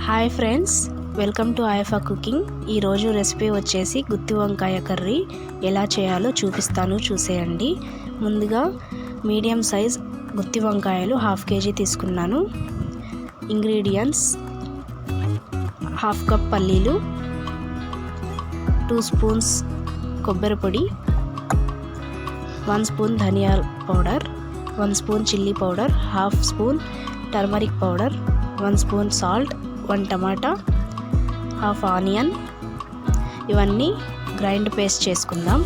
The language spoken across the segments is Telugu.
Hi friends, welcome to IIFA cooking. ఈరోజు రెసిపీ వచ్చేసి గుత్తి వంకాయ కర్రీ ఎలా చేయాలో చూపిస్తాను, చూసేయండి. ముందుగా మీడియం సైజ్ గుత్తి వంకాయలు 1/2 kg తీసుకున్నాను. ఇంగ్రీడియంట్స్: 1/2 కప్ పల్లీలు, 2 స్పూన్స్ కొబ్బరి పొడి, 1 స్పూన్ ధనియాల powder, 1 spoon chilli powder, 1/2 spoon turmeric powder, 1 spoon salt, 1 టమాటా, 1/2 ఆనియన్. ఇవన్నీ గ్రైండ్ పేస్ట్ చేసుకుందాం.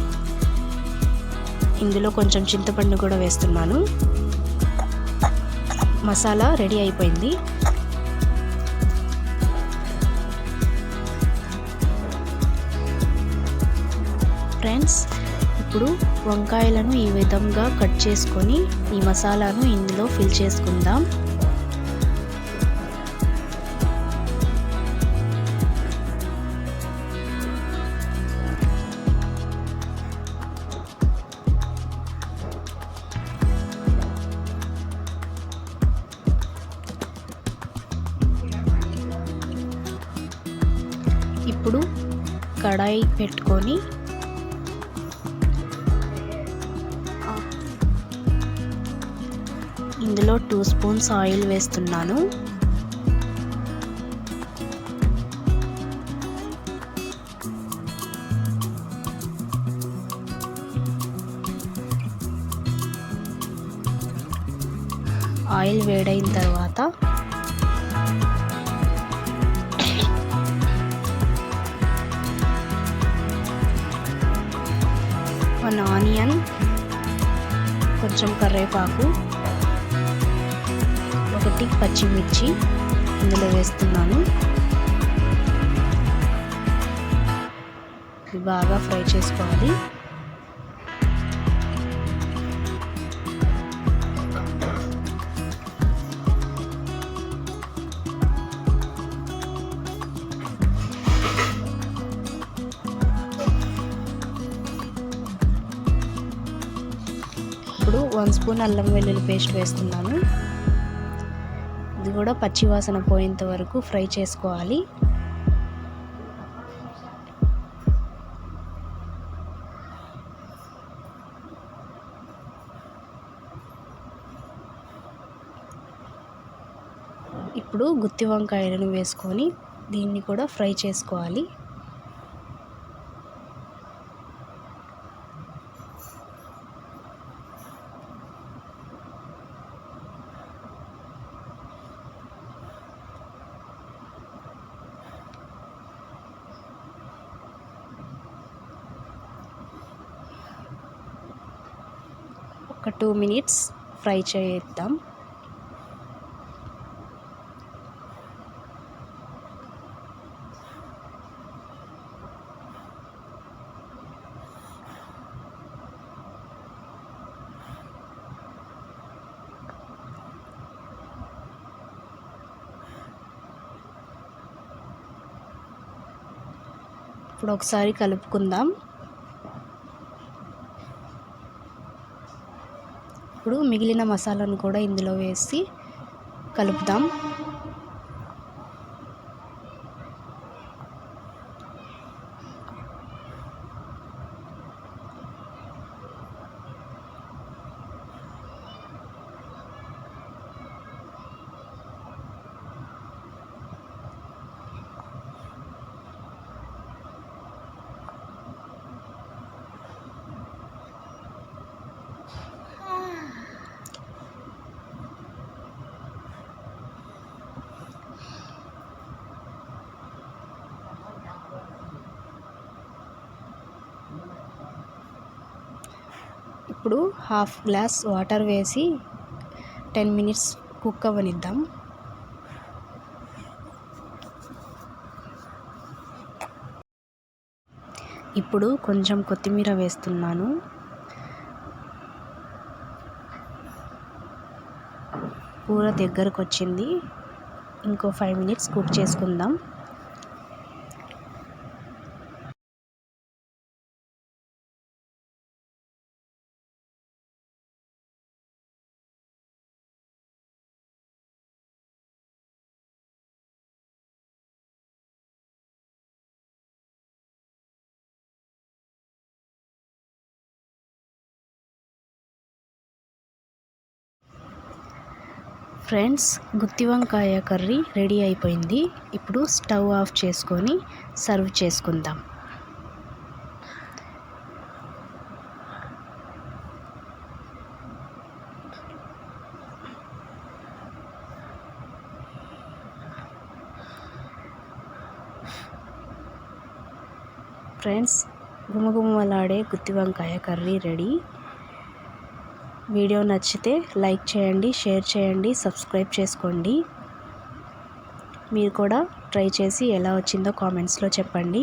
ఇందులో కొంచెం చింతపండు కూడా వేస్తున్నాను. మసాలా రెడీ అయిపోయింది. ఫ్రెండ్స్, ఇప్పుడు వంకాయలను ఈ విధంగా కట్ చేసుకొని ఈ మసాలాను ఇందులో ఫిల్ చేసుకుందాం. ఇప్పుడు కడాయి పెట్టుకొని ఇందులో 2 స్పూన్స్ ఆయిల్ వేస్తున్నాను. ఆయిల్ వేడైన తర్వాత ఒక ఆనియన్, కొంచెం కరివేపాకు, 1 పచ్చిమిర్చి ఇందులో వేస్తున్నాను. ఇది బాగా ఫ్రై చేసుకోవాలి. ఇప్పుడు 1 స్పూన్ అల్లం వెల్లుల్లి పేస్ట్ వేస్తున్నాను. ఇది కూడా పచ్చి వాసన పోయేంత వరకు ఫ్రై చేసుకోవాలి. ఇప్పుడు గుత్తి వంకాయలను వేసుకొని దీన్ని కూడా ఫ్రై చేసుకోవాలి. ఒక 2 మినిట్స్ ఫ్రై చేద్దాం. ఇప్పుడు ఒకసారి కలుపుకుందాం. ఇప్పుడు మిగిలిన మసాలాను కూడా ఇందులో వేసి కలుపుదాం. ఇప్పుడు 1/2 గ్లాస్ వాటర్ వేసి 10 మినిట్స్ కుక్ అవ్వనిద్దాం. ఇప్పుడు కొంచెం కొత్తిమీర వేస్తున్నాను. కూర దగ్గరకు వచ్చింది. ఇంకో 5 మినిట్స్ కుక్ చేసుకుందాం. ఫ్రెండ్స్, గుత్తి వంకాయ కర్రీ రెడీ అయిపోయింది. ఇప్పుడు స్టవ్ ఆఫ్ చేసుకొని సర్వ్ చేసుకుందాం. ఫ్రెండ్స్, గుమగుమలాడే గుత్తి వంకాయ కర్రీ రెడీ. వీడియో నచ్చితే లైక్ చేయండి, షేర్ చేయండి, సబ్స్క్రైబ్ చేసుకోండి. మీరు కూడా ట్రై చేసి ఎలా వచ్చిందో కామెంట్స్లో చెప్పండి.